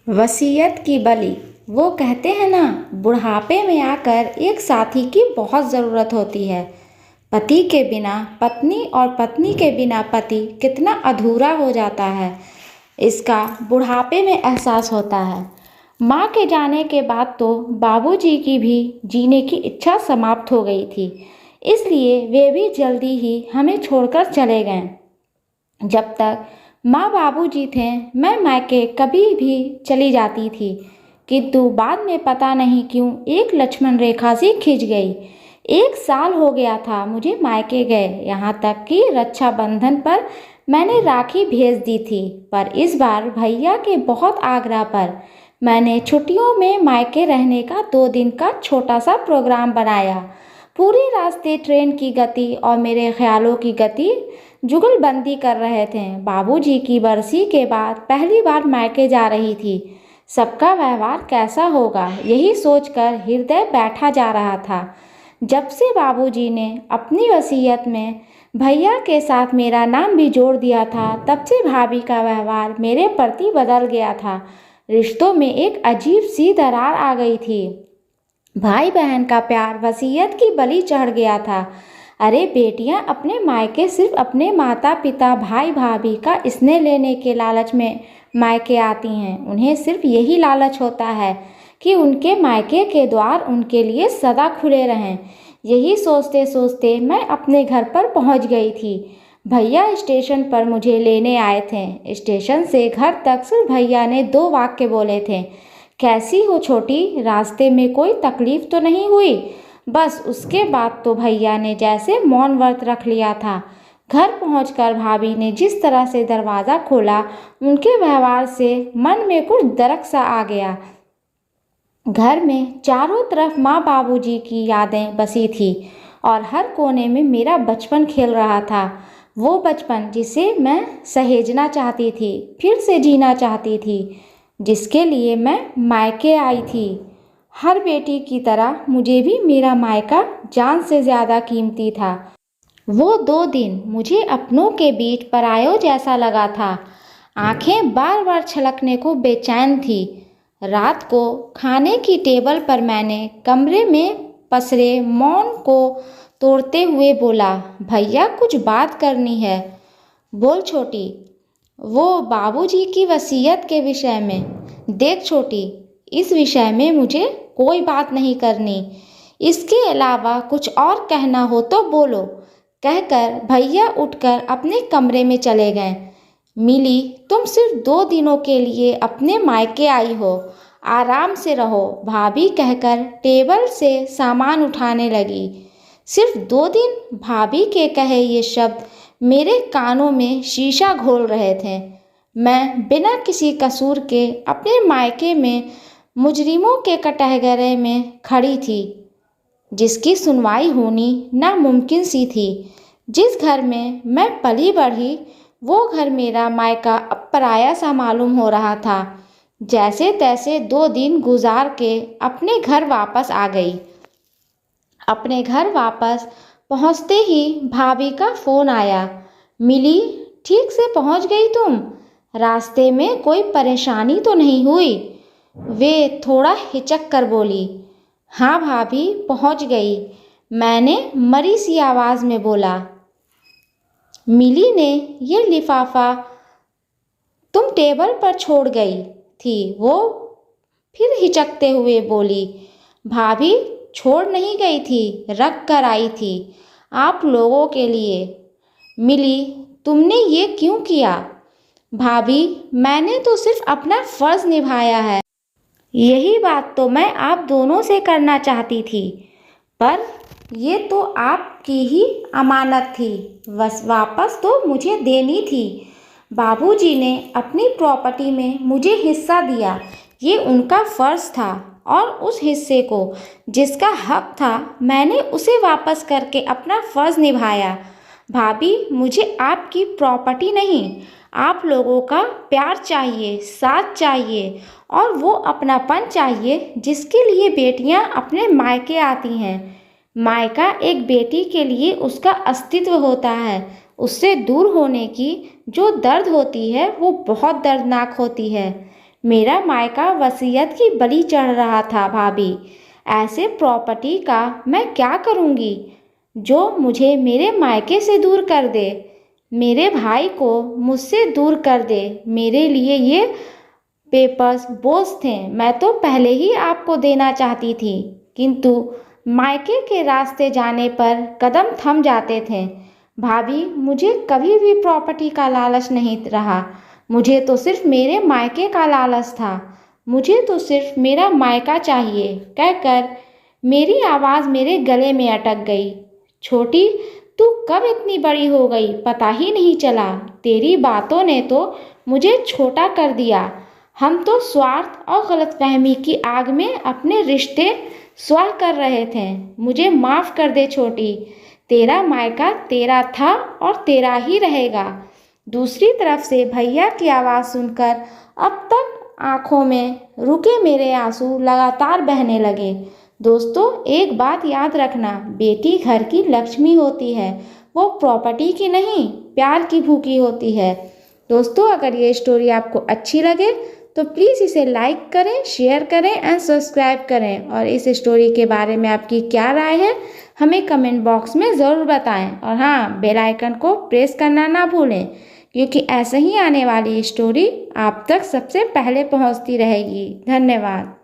वसीयत की बलि। वो कहते हैं ना, बुढ़ापे में आकर एक साथी की बहुत ज़रूरत होती है। पति के बिना पत्नी और पत्नी के बिना पति कितना अधूरा हो जाता है, इसका बुढ़ापे में एहसास होता है। माँ के जाने के बाद तो बाबूजी की भी जीने की इच्छा समाप्त हो गई थी, इसलिए वे भी जल्दी ही हमें छोड़कर चले गए। जब तक माँ बाबूजी थे, मैं मायके कभी भी चली जाती थी, किंतु बाद में पता नहीं क्यों एक लक्ष्मण रेखा सी खिंच गई। 1 साल हो गया था मुझे मायके गए, यहाँ तक कि रक्षाबंधन पर मैंने राखी भेज दी थी, पर इस बार भैया के बहुत आग्रह पर मैंने छुट्टियों में मायके रहने का 2 दिन का छोटा सा प्रोग्राम बनाया। पूरे रास्ते ट्रेन की गति और मेरे ख्यालों की गति जुगलबंदी कर रहे थे। बाबूजी की बरसी के बाद पहली बार मायके जा रही थी। सबका व्यवहार कैसा होगा, यही सोचकर हृदय बैठा जा रहा था। जब से बाबूजी ने अपनी वसीयत में भैया के साथ मेरा नाम भी जोड़ दिया था, तब से भाभी का व्यवहार मेरे प्रति बदल गया था। रिश्तों में एक अजीब सी दरार आ गई थी। भाई बहन का प्यार वसीयत की बलि चढ़ गया था। अरे बेटियां अपने मायके सिर्फ अपने माता पिता भाई भाभी का स्नेह लेने के लालच में मायके आती हैं। उन्हें सिर्फ यही लालच होता है कि उनके मायके के द्वार उनके लिए सदा खुले रहें। यही सोचते सोचते मैं अपने घर पर पहुंच गई थी। भैया स्टेशन पर मुझे लेने आए थे। स्टेशन से घर तक सिर्फ भैया ने 2 वाक्य बोले थे, कैसी हो छोटी, रास्ते में कोई तकलीफ तो नहीं हुई। बस उसके बाद तो भैया ने जैसे मौन व्रत रख लिया था। घर पहुंचकर भाभी ने जिस तरह से दरवाज़ा खोला, उनके व्यवहार से मन में कुछ दरक सा आ गया। घर में चारों तरफ माँ बाबूजी की यादें बसी थी और हर कोने में मेरा बचपन खेल रहा था। वो बचपन जिसे मैं सहेजना चाहती थी, फिर से जीना चाहती थी, जिसके लिए मैं मायके आई थी। हर बेटी की तरह मुझे भी मेरा मायका जान से ज़्यादा कीमती था। वो 2 दिन मुझे अपनों के बीच परायों जैसा लगा था। आंखें बार बार छलकने को बेचैन थी। रात को खाने की टेबल पर मैंने कमरे में पसरे मौन को तोड़ते हुए बोला, भैया कुछ बात करनी है। बोल छोटी। वो बाबूजी की वसीयत के विषय में। देख छोटी, इस विषय में मुझे कोई बात नहीं करनी। इसके अलावा कुछ और कहना हो तो बोलो, कहकर भैया उठकर अपने कमरे में चले गए। मिली, तुम सिर्फ 2 दिनों के लिए अपने मायके आई हो, आराम से रहो, भाभी कहकर टेबल से सामान उठाने लगी। सिर्फ 2 दिन, भाभी के कहे ये शब्द मेरे कानों में शीशा घोल रहे थे। मैं बिना किसी कसूर के अपने मायके में मुजरिमों के कटघरे में खड़ी थी, जिसकी सुनवाई होनी नामुमकिन सी थी। जिस घर में मैं पली बढ़ी, वो घर मेरा मायका अब पराया सा मालूम हो रहा था। जैसे तैसे 2 दिन गुजार के अपने घर वापस आ गई। अपने घर वापस पहुंचते ही भाभी का फ़ोन आया। मिली, ठीक से पहुंच गई तुम? रास्ते में कोई परेशानी तो नहीं हुई? वे थोड़ा हिचक कर बोली। हाँ भाभी, पहुंच गई, मैंने मरी सी आवाज़ में बोला। मिली ने ये लिफाफा तुम टेबल पर छोड़ गई थी, वो फिर हिचकते हुए बोली। भाभी, छोड़ नहीं गई थी, रख कर आई थी, आप लोगों के लिए। मिली, तुमने ये क्यों किया? भाभी, मैंने तो सिर्फ अपना फ़र्ज़ निभाया है। यही बात तो मैं आप दोनों से करना चाहती थी, पर ये तो आपकी ही अमानत थी, बस वापस तो मुझे देनी थी। बाबूजी ने अपनी प्रॉपर्टी में मुझे हिस्सा दिया, ये उनका फ़र्ज़ था, और उस हिस्से को जिसका हक था, मैंने उसे वापस करके अपना फ़र्ज़ निभाया। भाभी, मुझे आपकी प्रॉपर्टी नहीं, आप लोगों का प्यार चाहिए, साथ चाहिए, और वो अपनापन चाहिए जिसके लिए बेटियां अपने मायके आती हैं। मायका एक बेटी के लिए उसका अस्तित्व होता है। उससे दूर होने की जो दर्द होती है, वो बहुत दर्दनाक होती है। मेरा मायका वसीयत की बलि चढ़ रहा था भाभी। ऐसे प्रॉपर्टी का मैं क्या करूँगी जो मुझे मेरे मायके से दूर कर दे, मेरे भाई को मुझसे दूर कर दे। मेरे लिए ये पेपर्स बोझ थे। मैं तो पहले ही आपको देना चाहती थी, किंतु मायके के रास्ते जाने पर कदम थम जाते थे। भाभी, मुझे कभी भी प्रॉपर्टी का लालच नहीं रहा। मुझे तो सिर्फ मेरे मायके का लालच था। मुझे तो सिर्फ मेरा मायका चाहिए, कहकर मेरी आवाज़ मेरे गले में अटक गई। छोटी, तू कब इतनी बड़ी हो गई पता ही नहीं चला। तेरी बातों ने तो मुझे छोटा कर दिया। हम तो स्वार्थ और गलतफहमी की आग में अपने रिश्ते स्वाह कर रहे थे। मुझे माफ़ कर दे छोटी। तेरा मायका तेरा था और तेरा ही रहेगा। दूसरी तरफ से भैया की आवाज़ सुनकर अब तक आंखों में रुके मेरे आंसू लगातार बहने लगे। दोस्तों, एक बात याद रखना, बेटी घर की लक्ष्मी होती है, वो प्रॉपर्टी की नहीं, प्यार की भूखी होती है। दोस्तों, अगर ये स्टोरी आपको अच्छी लगे तो प्लीज़ इसे लाइक करें, शेयर करें एंड सब्सक्राइब करें। और इस स्टोरी के बारे में आपकी क्या राय है हमें कमेंट बॉक्स में ज़रूर बताएं। और हाँ, बेल आइकन को प्रेस करना ना भूलें, क्योंकि ऐसे ही आने वाली स्टोरी आप तक सबसे पहले पहुंचती रहेगी। धन्यवाद।